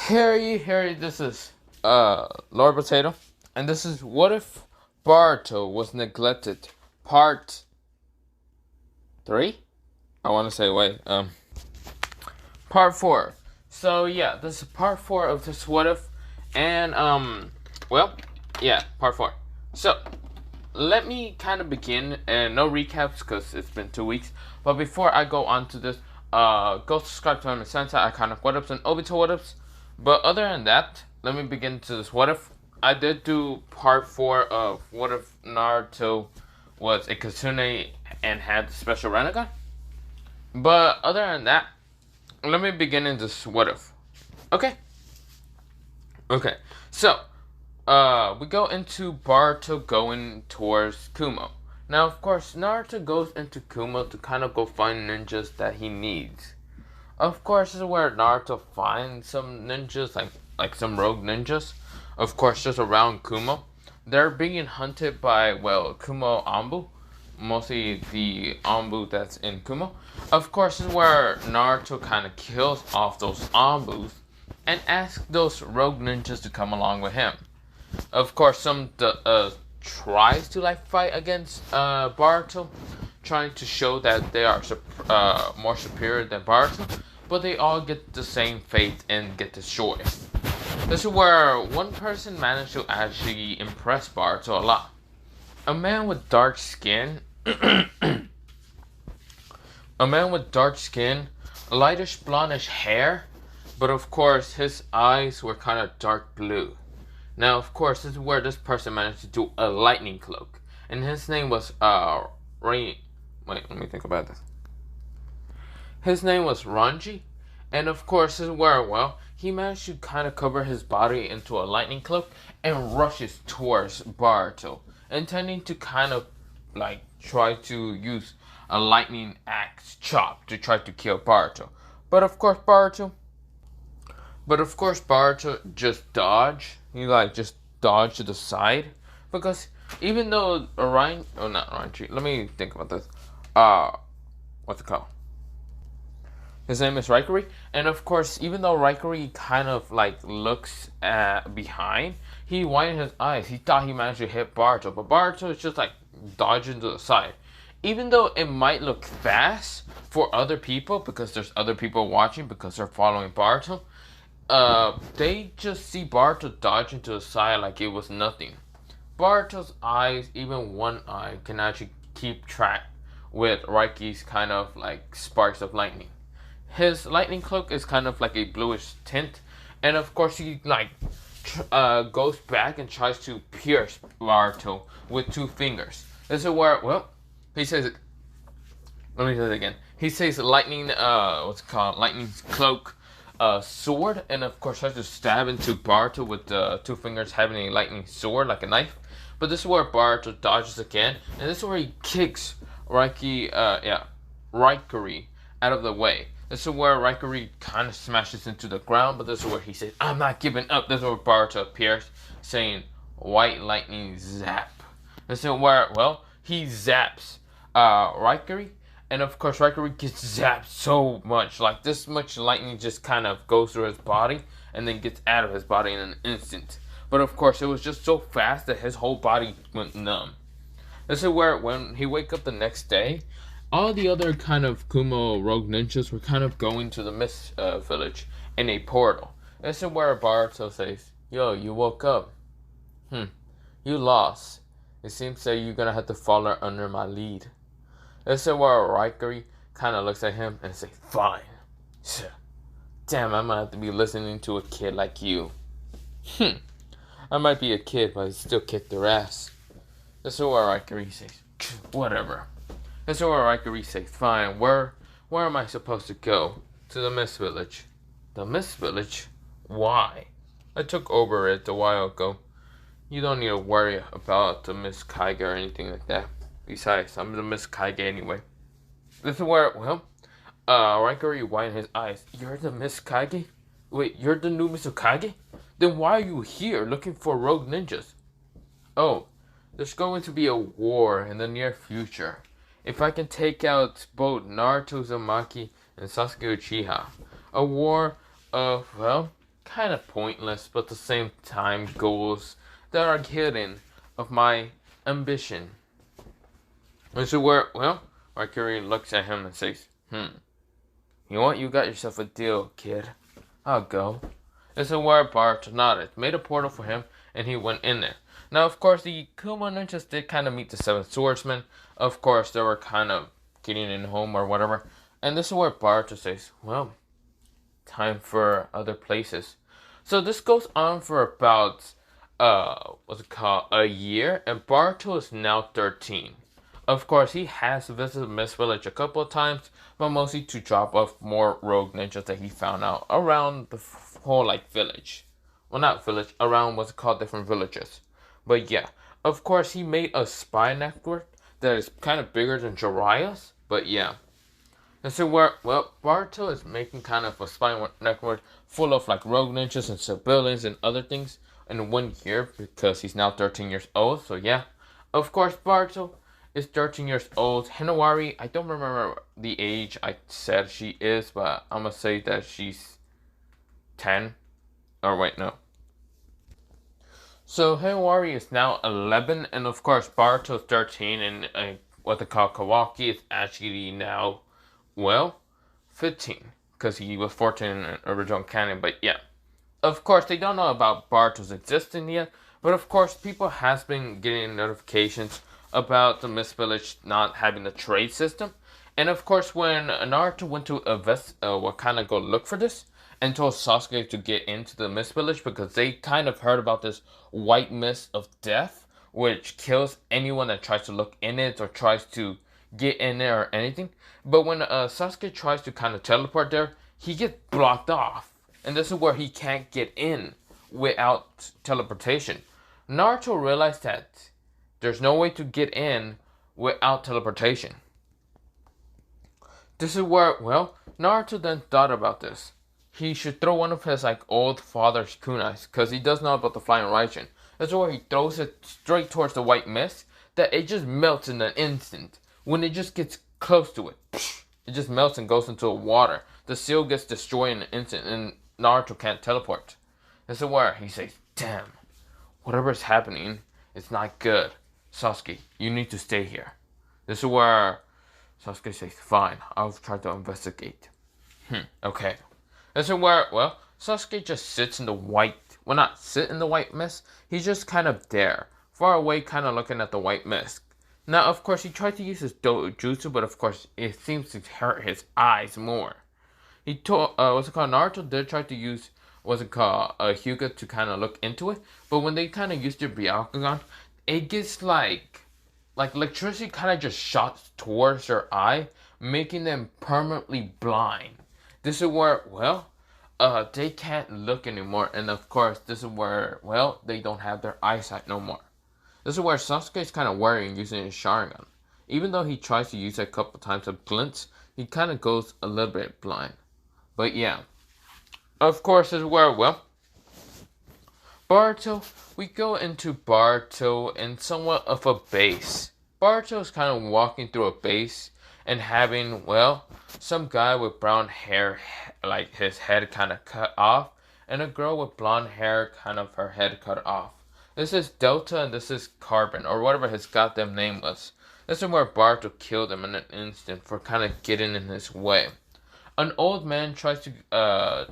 Harry, this is Lord Potato, and this is What If Boruto Was Neglected, Part 3? I want to say, Part 4. So, yeah, this is Part 4 of this What If, and, Part 4. So, let me kind of begin, and no recaps, because it's been 2 weeks, but before I go on to this, go subscribe to my Sentai Iconic What Ifs and Obito What Ifs. But other than that, let me begin to this What If. I did do part 4 of What If Naruto was a Kitsune and had the special Rinnegan. But other than that, let me begin in this What If. Okay, so, we go into Boruto going towards Kumo. Now, of course, Naruto goes into Kumo to kind of go find ninjas that he needs. Of course, this is where Naruto finds some ninjas, like some rogue ninjas. Of course, just around Kumo. They're being hunted by, Kumo Anbu. Mostly the Anbu that's in Kumo. Of course, this is where Naruto kind of kills off those Anbus and asks those rogue ninjas to come along with him. Of course, some tries to fight against Boruto, trying to show that they are more superior than Boruto, but they all get the same fate and get destroyed. This is where one person managed to actually impress Boruto a lot. A man with dark skin, lightish blondish hair, but of course his eyes were kind of dark blue. Now, of course, this is where this person managed to do a lightning cloak, and his name was let me think about this. His name was Ranji, and of course, this is where, he managed to kind of cover his body into a lightning cloak and rushes towards Boruto, intending to kind of, try to use a lightning axe chop to try to kill Boruto. But of course, Boruto just dodged. He, just dodged to the side, because even though not Ranji, let me think about this. What's it called? His name is Raikuri, and of course, even though Raikuri kind of looks behind, he widened his eyes. He thought he managed to hit Boruto, but Boruto is just dodging to the side. Even though it might look fast for other people, because there's other people watching, because they're following Boruto, they just see Boruto dodging to the side like it was nothing. Boruto's eyes, even one eye, can actually keep track with Raiki's kind of sparks of lightning. His lightning cloak is kind of a bluish tint, and of course he goes back and tries to pierce Boruto with 2 fingers. This is where, he says, let me say it again. He says lightning, lightning cloak, sword, and of course tries to stab into Boruto with the 2 fingers having a lightning sword like a knife. But this is where Boruto dodges again, and this is where he kicks Raikuri out of the way. This is where Raikuri kind of smashes into the ground, but this is where he says, "I'm not giving up." This is where Boruto appears, saying, "White lightning zap." This is where, he zaps Raikuri, and of course Raikuri gets zapped so much. This much lightning just kind of goes through his body, and then gets out of his body in an instant. But of course, it was just so fast that his whole body went numb. This is where, when he wake up the next day, all the other kind of Kumo rogue ninjas were kind of going to the Mist Village in a portal. This is where Boruto says, "Yo, you woke up. You lost. It seems that you're gonna have to follow under my lead." This is where Raikuri kind of looks at him and says, "Fine. Damn, I might have to be listening to a kid like you. I might be a kid, but I still kick their ass." This is where Raikuri says, "Whatever." This is where Raikuri says, "Fine, where am I supposed to go?" "To the Mist Village." "The Mist Village? Why? I took over it a while ago. You don't need to worry about the Miss Kage or anything like that. Besides, I'm the Miss Kage anyway." This is where, Raikuri widened his eyes. "You're the Miss Kage? Wait, you're the new Mr. Kage? Then why are you here looking for rogue ninjas?" "Oh, there's going to be a war in the near future. If I can take out both Naruto Uzumaki and Sasuke Uchiha. A war of, kind of pointless, but at the same time goals that are hidden of my ambition. And so where, well, Mercury looks at him and says, you know what? You got yourself a deal, kid. I'll go. This is where Bart nodded, made a portal for him, and he went in there. Now, of course, the Kuma ninjas did kind of meet the Seven Swordsmen. Of course, they were kind of getting in home or whatever. And this is where Bart says, well, time for other places. So this goes on for about, what's it called, a year. And Barto is now 13. Of course, he has visited Mist Village a couple of times, but mostly to drop off more rogue ninjas that he found out around the whole, like, village. Well, not village, around what's it called, different villages. But yeah, of course, he made a spy network that is kind of bigger than Jiraiya's. But yeah. And so where, well, Boruto is making kind of a spy network full of like rogue ninjas and civilians and other things in 1 year because he's now 13 years old. So yeah, of course, Boruto is 13 years old. Hinawari, I don't remember the age I said she is, but I'm gonna say that she's 10. Or wait, no. So Hinawari is now 11, and of course Boruto is 13, and what they call Kawaki is actually now, well, 15, because he was 14 in the original canon. But yeah, of course they don't know about Boruto's existence yet, but of course people has been getting notifications about the Mist Village not having a trade system. And of course when Naruto went to go look for this, and told Sasuke to get into the Mist Village because they kind of heard about this white mist of death, which kills anyone that tries to look in it or tries to get in there or anything. But when Sasuke tries to kind of teleport there, he gets blocked off. And this is where he can't get in without teleportation. Naruto realized that there's no way to get in without teleportation. This is where, well, Naruto then thought about this. He should throw one of his like old father's kunais, because he does know about the flying Raijin. That's where he throws it straight towards the white mist, that it just melts in an instant. When it just gets close to it, it just melts and goes into the water. The seal gets destroyed in an instant, and Naruto can't teleport. This is where he says, damn, whatever is happening is not good. Sasuke, you need to stay here. This is where Sasuke says, fine, I'll try to investigate. Okay. This is where, well, Sasuke just sits in the white, well, not sit in the white mist, he's just kind of there, far away, kind of looking at the white mist. Now, of course, he tried to use his jutsu, but of course, it seems to hurt his eyes more. He told, Naruto did try to use, Hyuga to kind of look into it, but when they kind of used their Byakugan, it gets like electricity kind of just shot towards their eye, making them permanently blind. This is where, well, they can't look anymore. And of course, this is where, well, they don't have their eyesight no more. This is where Sasuke is kind of worrying using his Sharingan. Even though he tries to use it a couple times of glints, he kind of goes a little bit blind. But yeah. Of course, this is where, well, Boruto, we go into Boruto in somewhat of a base. Boruto is kind of walking through a base and having, well, some guy with brown hair, like his head kind of cut off, and a girl with blonde hair, kind of her head cut off. This is Delta and this is Carbon, or whatever his goddamn name was. This is where Boruto killed him in an instant for kind of getting in his way. An old man tries to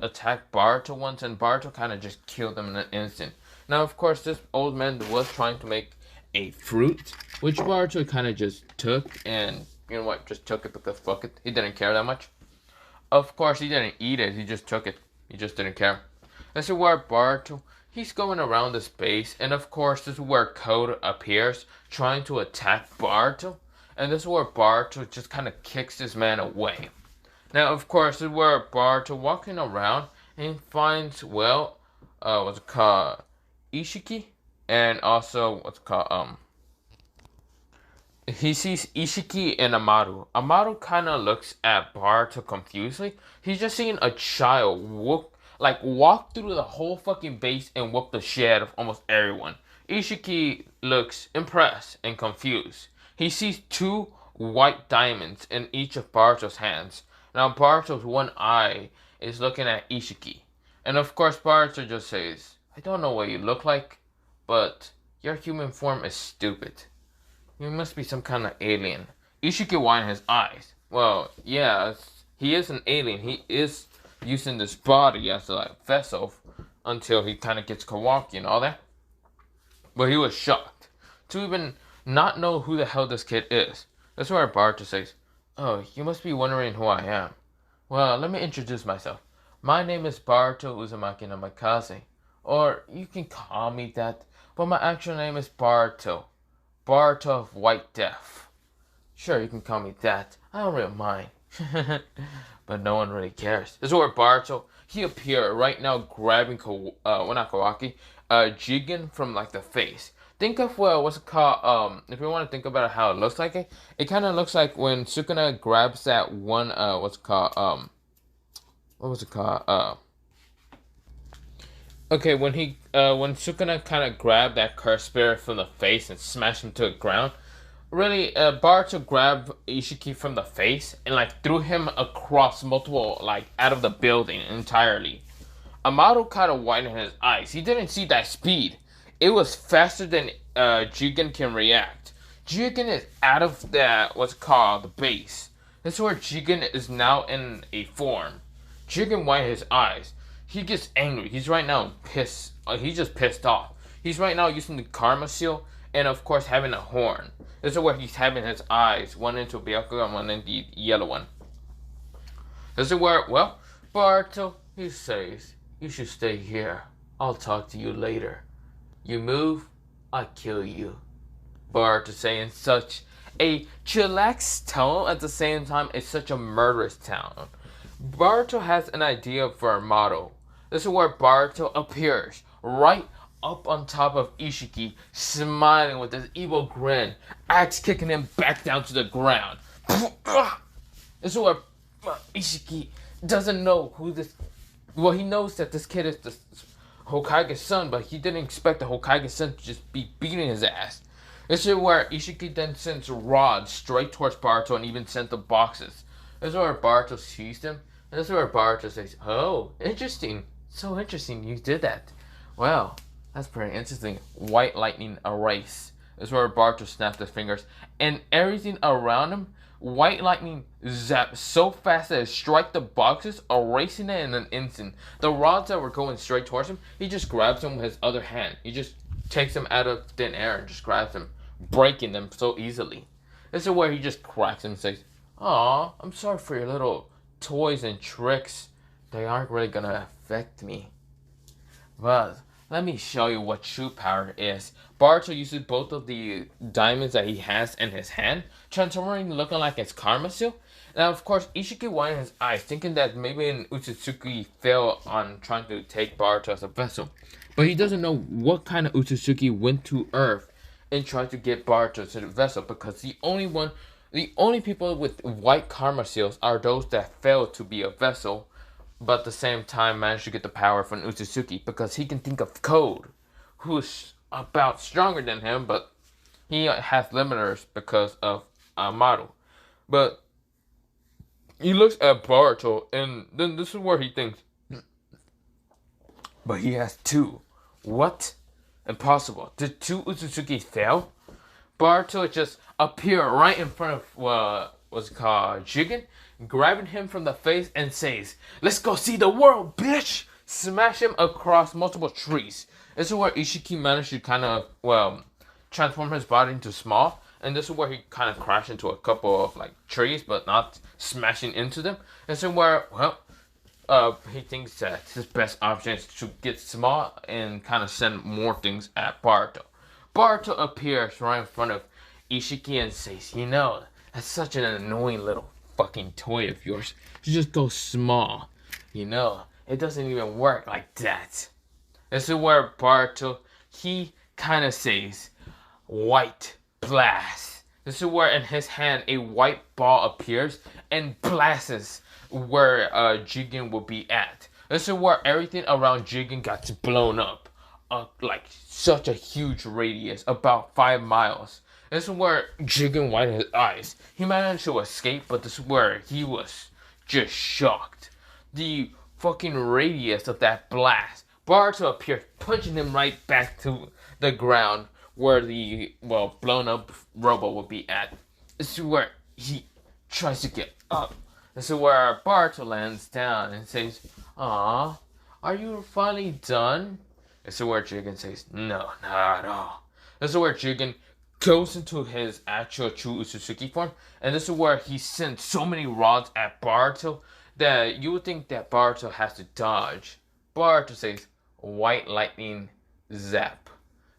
attack Boruto once, and Boruto kind of just killed him in an instant. Now, of course, this old man was trying to make a fruit, which Boruto kind of just took, and you know what, just took it because fuck it. He didn't care that much. Of course, he didn't eat it, he just took it. He just didn't care. This is where Boruto, he's going around this base, and of course, this is where Code appears, trying to attack Boruto. And this is where Boruto just kind of kicks this man away. Now, of course, this is where Boruto walking around and finds, well, Ishiki, and also, he sees Ishiki and Amaru. Amaru kind of looks at Boruto confusedly. He's just seeing a child walk through the whole fucking base and whoop the shit of almost everyone. Ishiki looks impressed and confused. He sees 2 white diamonds in each of Boruto's hands. Now Boruto's one eye is looking at Ishiki. And of course, Boruto just says, I don't know what you look like, but your human form is stupid. You must be some kind of alien. Ishiki widened his eyes. Well, yeah, he is an alien. He is using this body as a vessel until he kind of gets Kawaki and all that. But he was shocked to even not know who the hell this kid is. That's where Boruto says, oh, you must be wondering who I am. Well, let me introduce myself. My name is Boruto Uzumaki Namikaze. Or you can call me that, but my actual name is Boruto. Boruto of White Death. Sure, you can call me that. I don't really mind. But no one really cares. This is where Boruto, he appeared right now grabbing, not Kawaki, Jigen from like the face. Think of what's it called? If you want to think about how it looks like it kind of looks like when Sukuna grabs that one. What's it called? What was it called? Okay, when Sukuna kind of grabbed that cursed spirit from the face and smashed him to the ground. Really, Boruto grabbed Ishiki from the face and like threw him across multiple out of the building entirely. Amado kind of widened his eyes. He didn't see that speed. It was faster than Jigen can react. Jigen is out of that, what's called, the base. This is where Jigen is now in a form. Jigen widened his eyes. He gets angry. He's right now pissed. He's just pissed off. He's right now using the Karma Seal and, of course, having a horn. This is where he's having his eyes, one into Byakugan and one in the yellow one. This is where, well, Boruto, he says, you should stay here. I'll talk to you later. You move, I kill you. Boruto saying such a chillax tone at the same time it's such a murderous tone. Boruto has an idea for a motto. This is where Boruto appears right up on top of Ishiki, smiling with this evil grin, axe kicking him back down to the ground. This is where Ishiki doesn't know who this. Well, he knows that this kid is the Hokage's son, but he didn't expect the Hokage's son to just be beating his ass. This is where Ishiki then sends rods straight towards Boruto and even sent the boxes. This is where Boruto sees them, and this is where Boruto says, oh, interesting. So interesting you did that. Well, that's pretty interesting. White lightning erase. This is where Boruto snapped his fingers, and everything around him, white lightning zapped so fast that it struck the boxes, erasing it in an instant. The rods that were going straight towards him, he just grabs them with his other hand. He just takes them out of thin air and just grabs them, breaking them so easily. This is where he just cracks them and says, aw, I'm sorry for your little toys and tricks. They aren't really gonna affect me. But let me show you what true power is. Boruto uses both of the diamonds that he has in his hand, transforming looking like his Karma Seal. Now, of course, Ishiki widened his eyes, thinking that maybe an Utsutsuki failed on trying to take Boruto as a vessel. But he doesn't know what kind of Utsutsuki went to Earth and tried to get Boruto to the vessel, because the only people with white Karma Seals are those that failed to be a vessel, but at the same time managed to get the power from Utsutsuki, because he can think of Code, who's about stronger than him, but he has limiters because of Amaru. But he looks at Boruto, and then this is where he thinks, but he has two. What? Impossible. Did two Utsutsuki fail? Boruto just appear right in front of what's called Jigen, grabbing him from the face and says, let's go see the world, bitch! Smash him across multiple trees. This is where Ishiki managed to kind of, transform his body into small. And this is where he kind of crashed into a couple of trees, but not smashing into them. This is where, he thinks that his best option is to get small and kind of send more things at Boruto. Boruto appears right in front of Ishiki and says, you know, that's such an annoying little fucking toy of yours. You just go small. You know, it doesn't even work like that. This is where Boruto, he kind of says, white blast. This is where in his hand a white ball appears and blasts where Jigen will be at. This is where everything around Jigen got blown up. Such a huge radius, about 5 miles. This is where Jigen widened his eyes. He managed to escape, but this is where he was just shocked. The fucking radius of that blast, Boruto appears, punching him right back to the ground where the, well, blown up robot would be at. This is where he tries to get up. This is where Boruto lands down and says, "Aw, are you finally done?" This is where Jigen says, "No, not at all." This is where Jigen goes into his actual true Utsutsuki form, and this is where he sends so many rods at Boruto that you would think that Boruto has to dodge. Boruto says, "White lightning zap."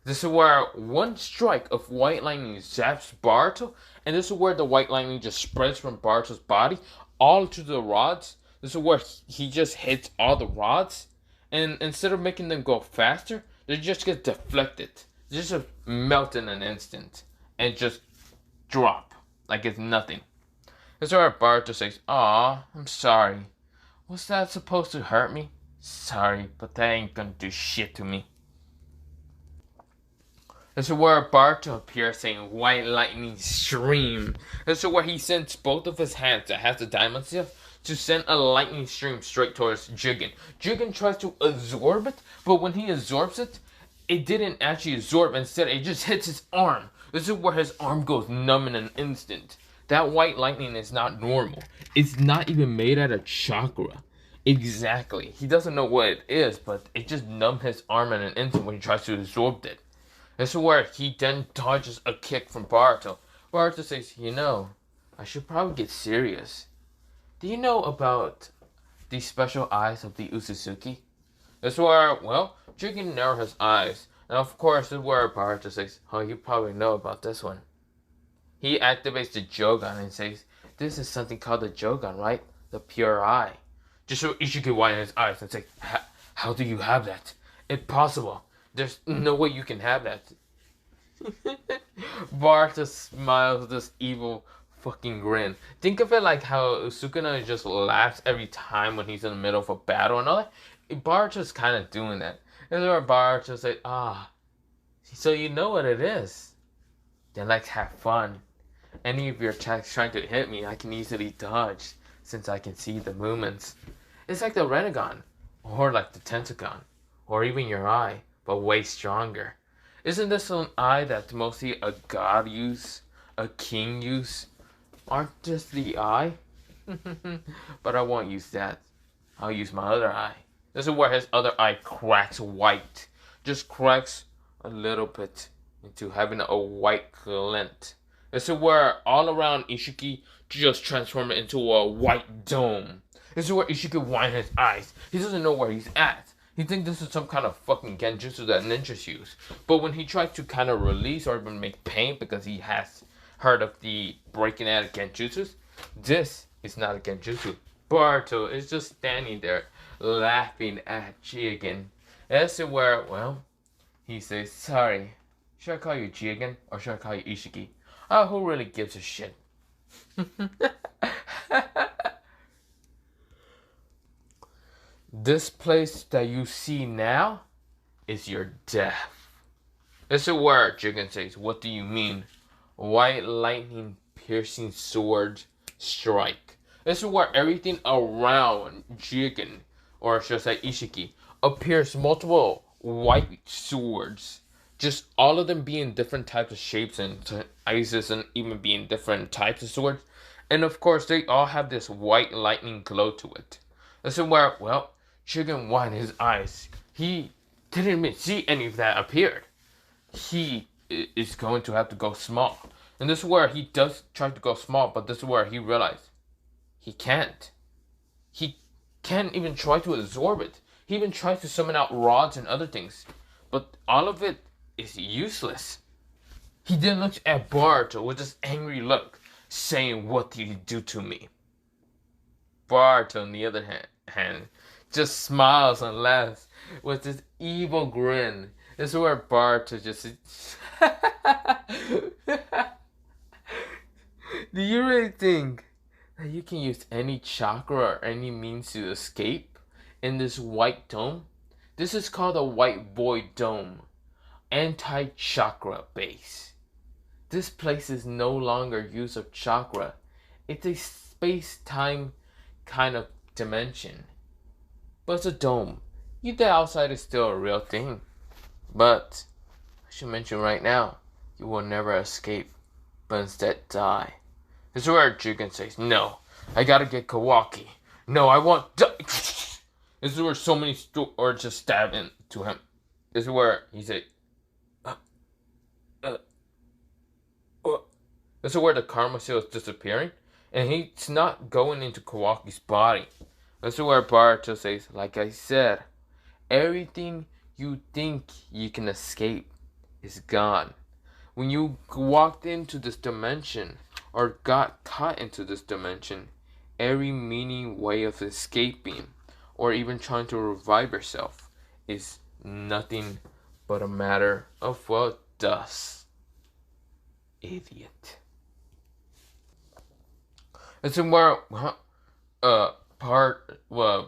This is where one strike of white lightning zaps Boruto, and this is where the white lightning just spreads from Boruto's body all to the rods. This is where he just hits all the rods, and instead of making them go faster, they just get deflected. They just melt in an instant and just drop like it's nothing. This is where Boruto says, "Aw, I'm sorry. Was that supposed to hurt me? Sorry, but that ain't gonna do shit to me." This is where Boruto appears saying, "White lightning stream." This is where he sends both of his hands that has the diamond seal to send a lightning stream straight towards Jigen. Jigen tries to absorb it, but when he absorbs it, it didn't actually absorb. Instead, it just hits his arm. This is where his arm goes numb in an instant. That white lightning is not normal. It's not even made out of chakra. Exactly. He doesn't know what it is, but it just numbed his arm in an instant when he tries to absorb it. This is where he then dodges a kick from Boruto. Boruto says, I should probably get serious. Do you know about the special eyes of the Utsutsuki?" This is where, Jigen narrows his eyes. And of course, this is where Boruto says, "Oh, you probably know about this one." He activates the Jogan and says, "This is something called the Jogan, right? The pure eye." Just so Ishiki widens his eyes and says, "How do you have that? Impossible. There's no way you can have that." Boruto smiles with this evil fucking grin. Think of it like how Sukuna just laughs every time when he's in the middle of a battle and all that. Boruto's kind of doing that. This is where Boruto says, so you know what it is. Then let's have fun. Any of your attacks trying to hit me, I can easily dodge, since I can see the movements. It's like the Renegon, or like the Tentagon, or even your eye, but way stronger. Isn't this an eye that mostly a god use, a king use? Aren't just the eye? But I won't use that. I'll use my other eye. This is where his other eye cracks white. Just cracks a little bit into having a white glint. This is where all around Ishiki just transform it into a white dome. This is where Ishiki winds his eyes. He doesn't know where he's at. He thinks this is some kind of fucking genjutsu that ninjas use. But when he tries to kind of release or even make pain because he has heard of the breaking out of genjutsus, this is not a genjutsu. Boruto is just standing there laughing at Jigen. This is where, he says, "Sorry, should I call you Jigen or should I call you Ishiki? Oh, who really gives a shit?" This place that you see now is your death. This is where Jigen says, "What do you mean? White lightning piercing sword strike." This is where everything around Jigen, or should I say Ishiki, appears multiple white swords. Just all of them being different types of shapes and sizes and even being different types of swords. And of course, they all have this white lightning glow to it. This is where, Jigen whined his eyes. He didn't even see any of that appeared. He is going to have to go small. And this is where he does try to go small, but this is where he realized he can't. He can't even try to absorb it. He even tries to summon out rods and other things. But all of it is useless. He then looks at Boruto with this angry look, saying, "What did you do to me?" Boruto, on the other hand, just smiles and laughs with this evil grin. This is where Boruto just... Do you really think that you can use any chakra or any means to escape in this white dome? This is called a white void dome. Anti-chakra base. This place is no longer use of chakra. It's a space-time kind of dimension. but it's a dome. The outside is still a real thing. But I should mention right now, you will never escape, but instead die. This is where Jigen says, "No, I gotta get Kawaki. No, I want." This is where so many swords just stab into him. This is where he said, uh, uh, this is where the karma seal is disappearing, and he's not going into Kawaki's body. This is where Boruto says, "Like I said, everything you think you can escape is gone. When you walked into this dimension or got caught into this dimension, every meaning way of escaping or even trying to revive yourself is nothing but a matter of, well, dust. Idiot." It's where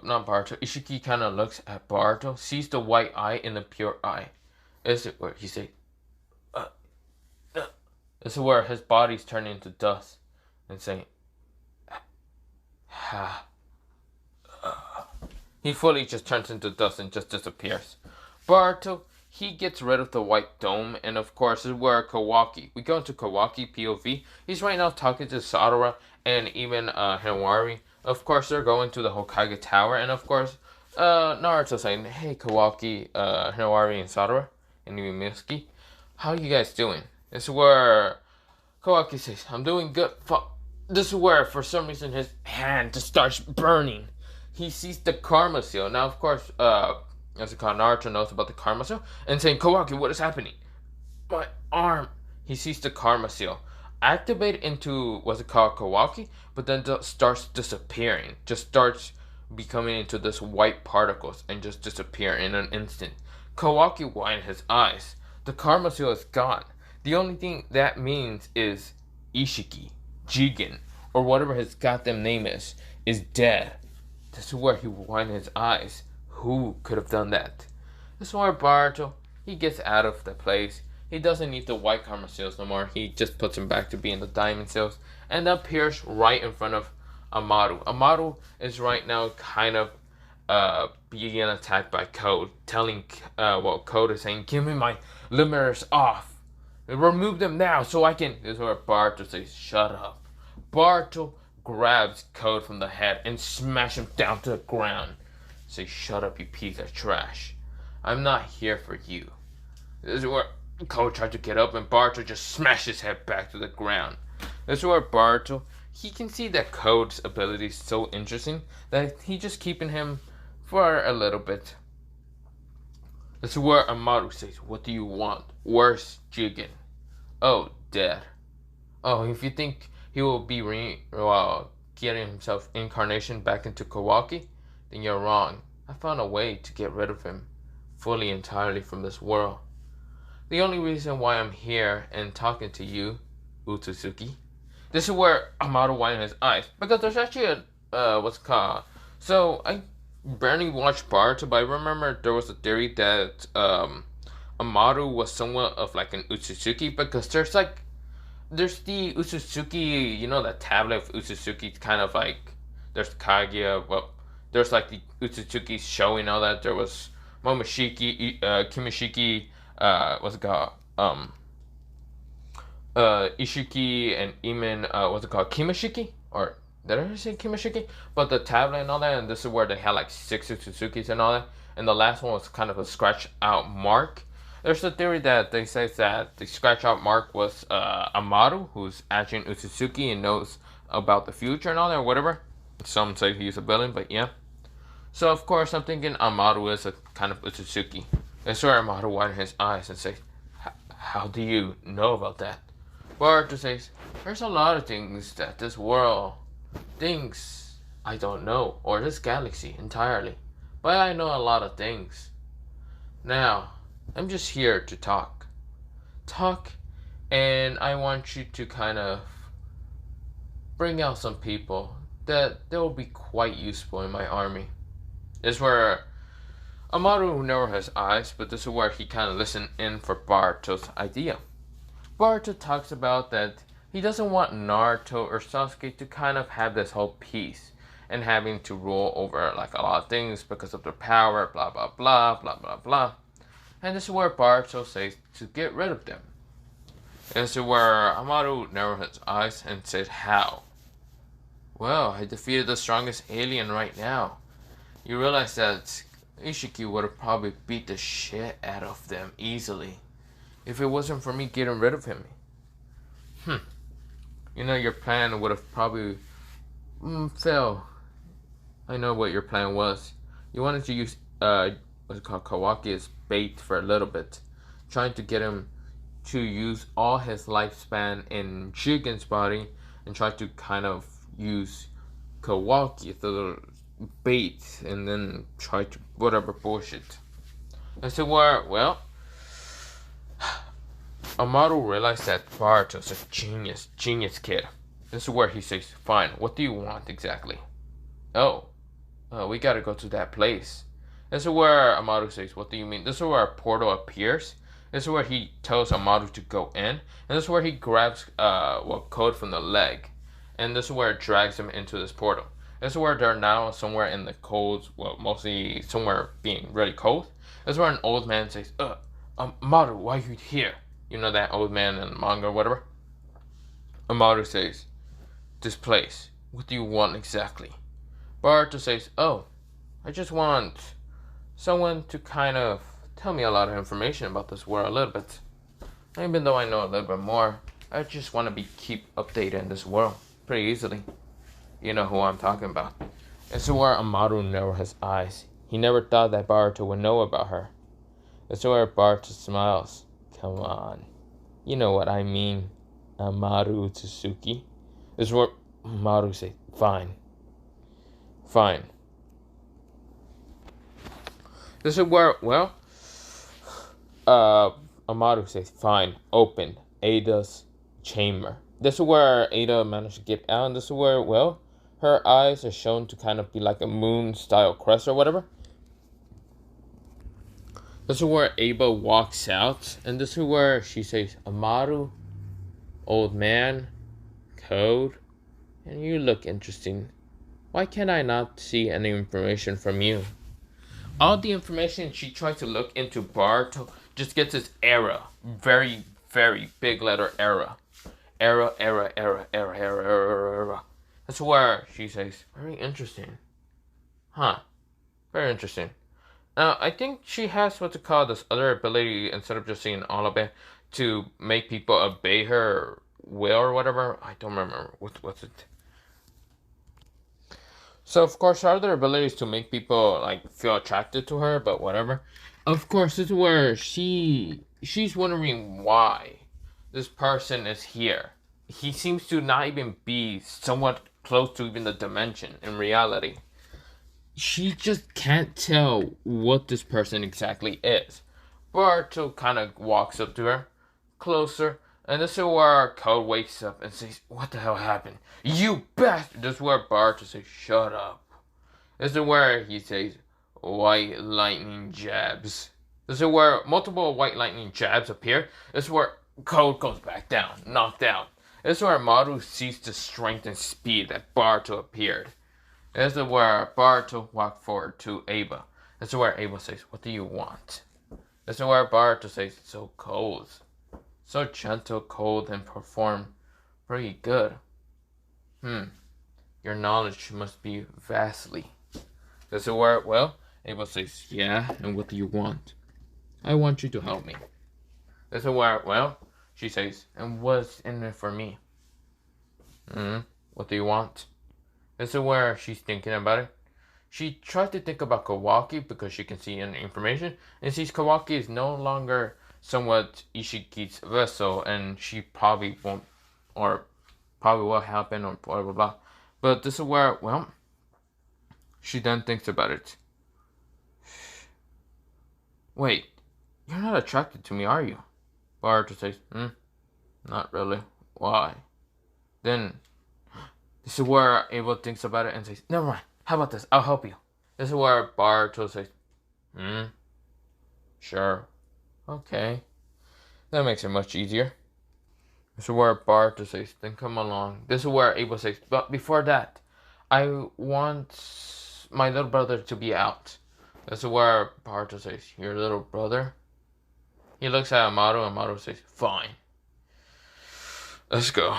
not Boruto, Ishiki kind of looks at Boruto, sees the white eye in the pure eye. This is where he says, this is where his body's turning into dust and saying, ha. He fully just turns into dust and just disappears. Boruto, he gets rid of the white dome, and of course, this is where Kawaki, we go into Kawaki POV. He's right now talking to Sadara and even Hinawari. Of course, they're going to the Hokage Tower, and of course, Naruto saying, "Hey, Kawaki, Hinawari, and Sadara, and even Mitsuki, how you guys doing?" This is where Kawaki says, "I'm doing good." This is where, for some reason, his hand just starts burning. He sees the karma seal. Now, of course, as it called, Naruto knows about the karma seal, and saying, "Kawaki, what is happening?" "My arm." He sees the karma seal activate into what's it called, Kawaki, but then starts disappearing. Just starts becoming into this white particles and just disappear in an instant. Kawaki widened his eyes. The karma seal is gone. The only thing that means is Ishiki, Jigen, or whatever his goddamn name is dead. This is where he widened his eyes. Who could have done that? This is where Boruto, he gets out of the place. He doesn't need the white karma seals no more. He just puts them back to being the diamond seals, and appears right in front of Amaru. Amaru is right now kind of being attacked by Code, telling Code is saying, "Give me my limiters off. Remove them now so I can." This is where Boruto says, "Shut up." Boruto grabs Code from the head and smash him down to the ground. Say, "Shut up, you piece of trash. I'm not here for you." This is where Code tried to get up, and Boruto just smashed his head back to the ground. This is where Boruto, he can see that Code's ability is so interesting that he just keeping him for a little bit. This is where Amaru says, "What do you want? Where's Jigen?" "Oh, dead." "Oh, if you think he will be getting himself incarnation back into Kawaki, then you're wrong. I found a way to get rid of him fully entirely from this world. The only reason why I'm here and talking to you, Utsutsuki." This is where Amaru widened his eyes, because there's actually what's it called. So I barely watched Boruto, but I remember there was a theory that Amaru was somewhat of like an Utsutsuki, because there's the Utsutsuki, the tablet of Utsutsuki, kind of like there's Kaguya. Well, there's like the Utsutsuki showing all that. There was Momoshiki, Kimishiki, what's it called? Ishiki and Imen, what's it called? Kimishiki? Or did I say Kimishiki? But the tablet and all that, and this is where they had like 6 Utsutsuki and all that. And the last one was kind of a scratch out mark. There's a theory that they say that the scratch out mark was Amaru, who's actually an Utsutsuki and knows about the future and all that, or whatever. Some say he's a villain, but yeah. So of course I'm thinking Amaru is a kind of Utsutsuki. That's where Amaru widened his eyes and says, "How do you know about that?" Boruto says, "There's a lot of things that this world thinks I don't know, or this galaxy entirely. But I know a lot of things. Now, I'm just here to talk. And I want you to kind of bring out some people that will be quite useful in my army." This is where Amaru never has eyes, but this is where he kind of listened in for Boruto's idea. Boruto talks about that he doesn't want Naruto or Sasuke to kind of have this whole peace, and having to rule over like a lot of things because of their power, blah blah blah blah blah blah. And this is where Boruto says to get rid of them. And this is where Amaru narrowed his eyes and said, "How?" "Well, I defeated the strongest alien right now." You realize that Ishiki would have probably beat the shit out of them easily if it wasn't for me getting rid of him. You know, your plan would have probably failed. I know what your plan was. You wanted to use what's it called, Kawaki as bait for a little bit, trying to get him to use all his lifespan in Jigen's body and try to kind of use Kawaki as a bait and then try to whatever bullshit. And so well, Amaru realized that Boruto's a genius kid. This is where he says, "Fine, what do you want exactly?" "Oh, we gotta go to that place." This is where Amaru says, "What do you mean?" This is where a portal appears. This is where he tells Amaru to go in. And this is where he grabs code from the leg. And this is where it drags him into this portal. This is where they're now somewhere in the cold, well, mostly somewhere being really cold. This is where an old man says, "Amaru, why are you here?" You know that old man in the manga or whatever? Amaru says, "This place, what do you want exactly?" Boruto says, "Oh, I just want someone to kind of tell me a lot of information about this world a little bit. Even though I know a little bit more, I just want to keep updated in this world pretty easily." You know who I'm talking about. This is where Amaru narrowed his eyes. He never thought that Boruto would know about her. This is where Boruto smiles. "Come on. You know what I mean, Amaru Tsuki." This is where Amaru says, Fine. This is where, Amaru says, "Fine, open Ada's chamber." This is where Ada managed to get out, and this is where, her eyes are shown to kind of be like a moon-style crest or whatever. This is where Aba walks out, and this is where she says, "Amaru, old man, code, and you look interesting. Why can I not see any information from you?" All the information she tries to look into Boruto just gets this error. Very, very big letter error. Error. That's where she says, "Very interesting." Very interesting. Now, I think she has what to call this other ability, instead of just seeing all of it, to make people obey her will or whatever. I don't remember. What's it? So, of course, her other ability is to make people, like, feel attracted to her, but whatever. Of course, this is where she's wondering why this person is here. He seems to not even be somewhat close to even the dimension in reality. She just can't tell what this person exactly is. Boruto kind of walks up to her, closer, and this is where Code wakes up and says, "What the hell happened? You bastard!" This is where Boruto says, "Shut up." This is where he says, "White lightning jabs." This is where multiple white lightning jabs appear. This is where Code goes back down, knocked out. This is where Maru sees the strength and speed that Boruto appeared. This is where Boruto walked forward to Aba. This is where Aba says, "What do you want?" This is where Boruto says, "So cold. So gentle, cold, and perform pretty good. Your knowledge must be vastly." This is where, Aba says, "Yeah, and what do you want?" "I want you to help me." This is where, she says, "And what's in it for me?" What do you want?" This is where she's thinking about it. She tries to think about Kawaki because she can see any information, and sees Kawaki is no longer somewhat Ishiki's vessel, and she probably won't, or probably will happen, or blah blah blah. But this is where, she then thinks about it. "Wait, you're not attracted to me, are you?" Boruto says, "Not really. Why?" Then, this is where Abel thinks about it and says, "Never mind. How about this? I'll help you." This is where Boruto says, "Sure. Okay. That makes it much easier." This is where Boruto says, "Then come along." This is where Abel says, "But before that, I want my little brother to be out. This is where Baruto says, your little brother? He looks at Amaru and Amaru says, fine. Let's go.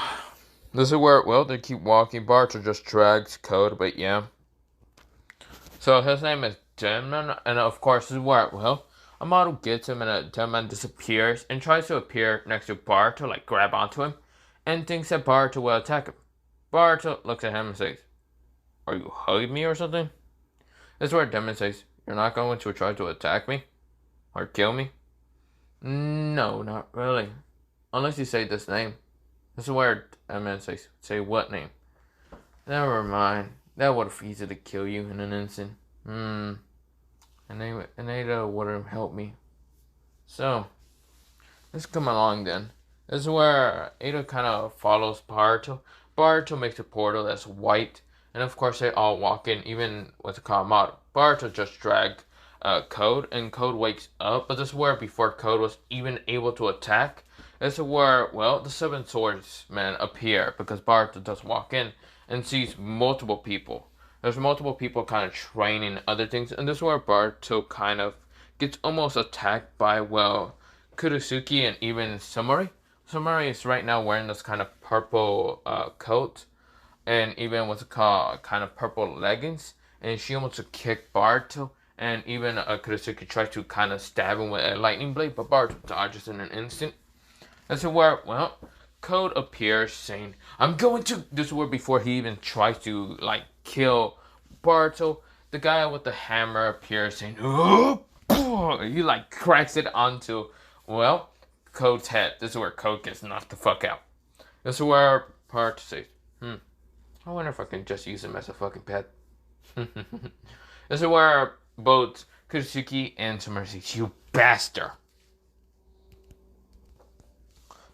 This is where, well, they keep walking. Baruto just drags Code, but yeah. So his name is Demon, and of course, this is where, well, Amaru gets him, and Demon disappears and tries to appear next to Baruto, like grab onto him, and thinks that Baruto will attack him. Baruto looks at him and says, are you hugging me or something? This is where Demon says, you're not going to try to attack me? Or kill me? No, not really. Unless you say this name. This is where Demon says, say what name? Never mind. That would have easily kill you in an instant. And Ada wouldn't help me. So, let's come along then. This is where Ada kind of follows Baruto. Baruto makes a portal that's white. And of course they all walk in, even with Kamaru. Baruto just dragged Code, and Code wakes up. But this is where before Code was even able to attack, this is where, well, the Seven Swordsmen appear. Because Baruto does walk in and sees multiple people. There's multiple people kind of training other things. And this is where Baruto kind of gets almost attacked by, well, Kurosuke and even Sumari. Sumari is right now wearing this kind of purple coat. And even what's it called, kind of purple leggings. And she almost kicked Baruto. And even Kurosuke tries to kind of stab him with a lightning blade. But Baruto dodges in an instant. This is where, well, Code appears saying, I'm going to... This is where before he even tries to, like, kill Baruto, the guy with the hammer appears saying, oh! He, like, cracks it onto, well, Code's head. This is where Code gets knocked the fuck out. This is where Baruto says, I wonder if I can just use him as a fucking pet. This is where both Kurosuke and Sumari say, you bastard.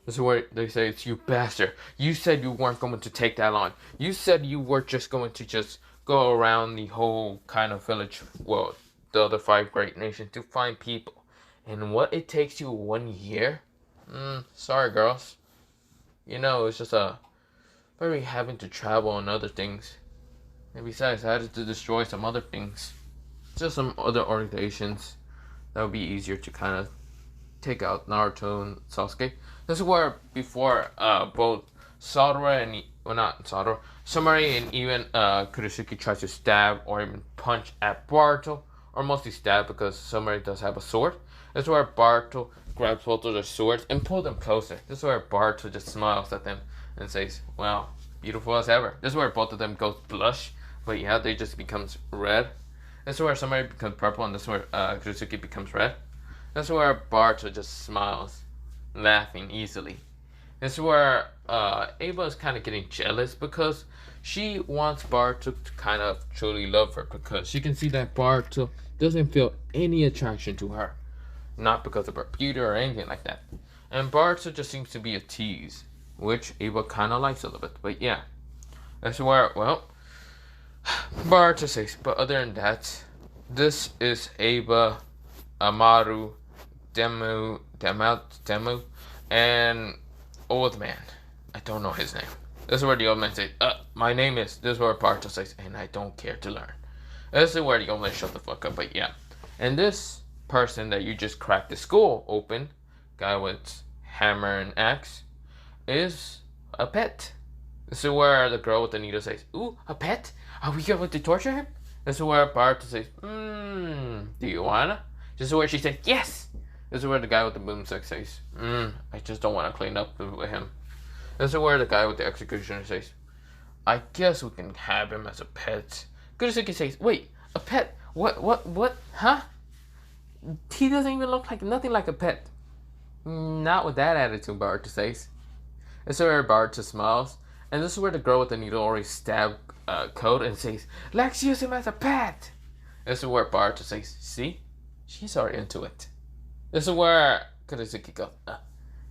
This is where they say, it's you bastard. You said you weren't going to take that long. You said you were just going to just go around the whole kind of village, well, the other 5 great nations to find people. And what, it takes you 1 year? Sorry, girls. You know, it's just very having to travel and other things. And besides, I had to destroy some other things. Just some other organizations that would be easier to kind of take out Naruto and Sasuke. This is where before both Sumari and even Kurosuke tries to stab or even punch at Baruto, or mostly stab because Sumari does have a sword. This is where Baruto grabs both of their swords and pulls them closer. This is where Baruto just smiles at them and says, wow, beautiful as ever. This is where both of them goes blush, but yeah, they just becomes red. This is where Sumari becomes purple, and this is where Kurosuke becomes red. This is where Baruto just smiles, laughing easily. This is where Ava is kind of getting jealous because she wants Baruto to kind of truly love her, because she can see that Baruto doesn't feel any attraction to her. Not because of her beauty or anything like that. And Baruto just seems to be a tease, which Ava kind of likes a little bit. But yeah, that's where, well, Baruto says, but other than that, this is Ava, Amaru, Demu, and old man. I don't know his name. This is where the old man says, my name is, this is where Baruto says, and I don't care to learn. This is where the old man shut the fuck up, but yeah. And this person that you just cracked the school open, guy with hammer and axe, is a pet. This is where the girl with the needle says, ooh, a pet? Are we going to torture him? This is where Baruto says, do you wanna? This is where she says, yes! This is where the guy with the boomstick says, I just don't want to clean up with him. This is where the guy with the executioner says, I guess we can have him as a pet. Kurosuke says, wait, a pet? What? Huh? He doesn't even look like nothing like a pet. Not with that attitude, Baruto says. This is where Baruto smiles. And this is where the girl with the needle already stabbed Code and says, let's use him as a pet. This is where Baruto says, see? She's already into it. This is where Kurosuke goes,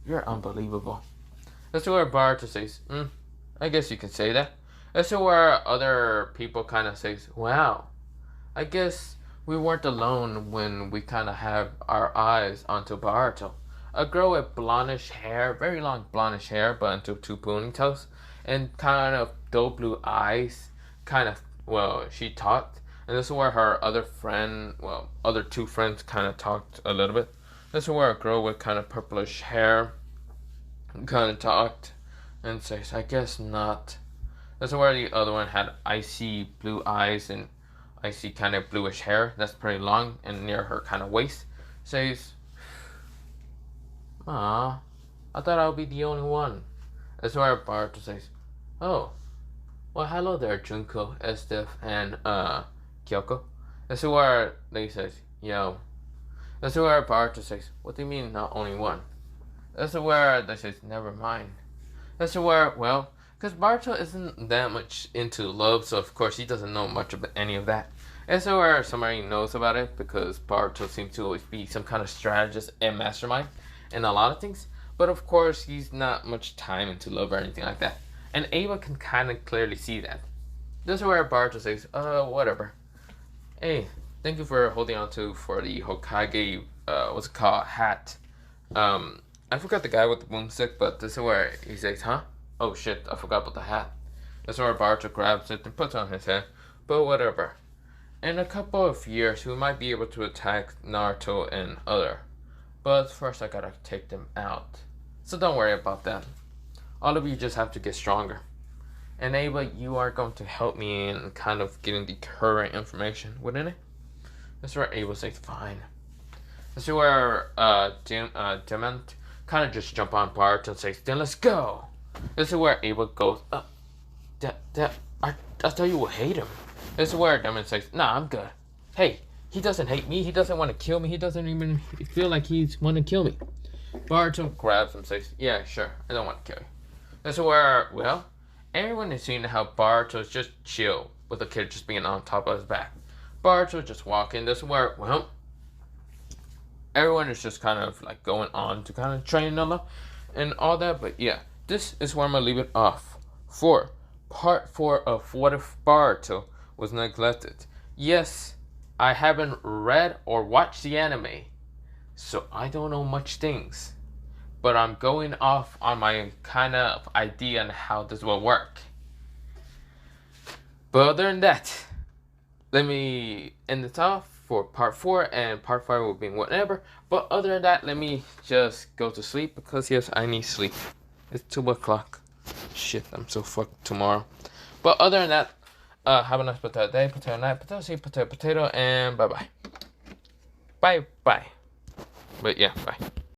you're unbelievable. This is where Baruto says, I guess you can say that. This is where other people kind of says, wow, I guess we weren't alone when we kind of have our eyes onto Baruto. A girl with blondish hair, very long blondish hair, but into 2 ponytails, and kind of dull blue eyes, kind of, well, she talked. And this is where her other friend, well, other two friends kind of talked a little bit. This is where a girl with kind of purplish hair kind of talked and says, I guess not. This is where the other one had icy blue eyes and icy kind of bluish hair that's pretty long and near her kind of waist. Says, "Ah, I thought I would be the only one." This is where Baruto says, "Oh, well, hello there, Junko, Estef, and Kyoko." This is where they says, "Yo." This is where Baruto says, "What do you mean not only one?" This is where they says, "Never mind." This is where, well, because Baruto isn't that much into love, so of course he doesn't know much of any of that. And so where somebody knows about it, because Baruto seems to always be some kind of strategist and mastermind in a lot of things. But of course, he's not much time into love or anything like that. And Ava can kind of clearly see that. This is where Baruto says, whatever. Hey, thank you for holding on to for the Hokage, what's it called, hat. I forgot the guy with the boomstick, but this is where he says, huh? Oh shit, I forgot about the hat. This is where Baruto grabs it and puts it on his head. But whatever. In a couple of years, we might be able to attack Naruto and other. But first I gotta take them out. So don't worry about that. All of you just have to get stronger. And Ava, you are going to help me in kind of getting the current information, wouldn't it? This is where Ava says, fine. This is where Dement kind of just jump on Baruto and says, then let's go. This is where Ava goes, I thought you would hate him. This is where Dement says, nah, I'm good. Hey, he doesn't hate me. He doesn't want to kill me. He doesn't even feel like he's want to kill me. Baruto grabs him and says, yeah, sure. I don't want to kill you. This is where, well, everyone is seeing how Baruto is just chill with the kid just being on top of his back. Baruto just walking. This is where, well, everyone is just kind of like going on to kind of train Nella and all that. But yeah, this is where I'm going to leave it off for part 4 of What If Baruto Was Neglected. Yes, I haven't read or watched the anime, so I don't know much things. But I'm going off on my kind of idea on how this will work. But other than that, let me end this off for part 4, and part 5 will be whatever. But other than that, let me just go to sleep, because yes, I need sleep. It's 2 o'clock. Shit, I'm so fucked tomorrow. But other than that, have a nice potato day, potato night, potato seed, potato, and bye-bye. Bye-bye. But yeah, bye.